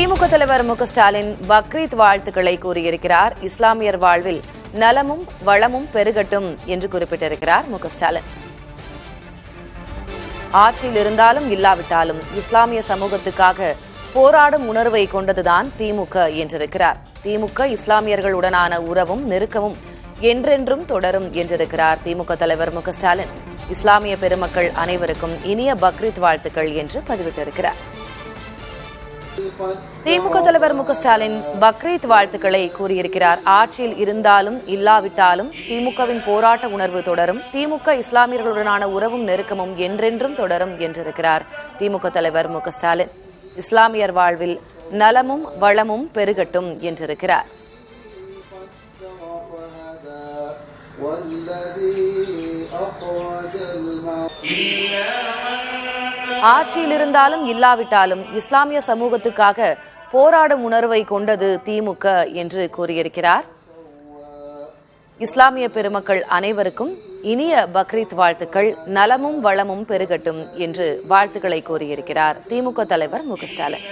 திமுக தலைவர் மு.க.ஸ்டாலின் பக்ரீத் வாழ்த்துக்களை கூறியிருக்கிறார். இஸ்லாமியர் வாழ்வில் நலமும் வளமும் பெருகட்டும் என்று குறிப்பிட்டிருக்கிறார் மு.க.ஸ்டாலின். ஆட்சியில் இருந்தாலும் இல்லாவிட்டாலும் இஸ்லாமிய சமூகத்துக்காக போராடும் உணர்வை கொண்டதுதான் திமுக என்றிருக்கிறார். திமுக இஸ்லாமியர்களுடனான உறவும் நெருக்கமும் என்றென்றும் தொடரும் என்றிருக்கிறார் திமுக தலைவர் மு.க.ஸ்டாலின். இஸ்லாமிய பெருமக்கள் அனைவருக்கும் இனிய பக்ரீத் வாழ்த்துக்கள் என்று பதிவிட்டிருக்கிறார். திமுக தலைவர் மு.க.ஸ்டாலின் பக்ரீத் வாழ்த்துக்களை கூறியிருக்கிறார். ஆட்சியில் இருந்தாலும் இல்லாவிட்டாலும் திமுகவின் போராட்ட உணர்வு தொடரும். திமுக இஸ்லாமியர்களுடனான உறவும் நெருக்கமும் என்றென்றும் தொடரும் என்றிருக்கிறார் திமுக தலைவர் மு.க.ஸ்டாலின். இஸ்லாமியர் வாழ்வில் நலமும் வளமும் பெருகட்டும் என்றிருக்கிறார். ஆட்சியில் இருந்தாலும் இல்லாவிட்டாலும் இஸ்லாமிய சமூகத்துக்காக போராடும் உணர்வை கொண்டது திமுக என்று கூறியிருக்கிறார். இஸ்லாமிய பெருமக்கள் அனைவருக்கும் இனிய பக்ரீத் வாழ்த்துக்கள், நலமும் வளமும் பெருகட்டும் என்று வாழ்த்துக்களை கூறியிருக்கிறார் திமுக தலைவர் மு.க.ஸ்டாலின்.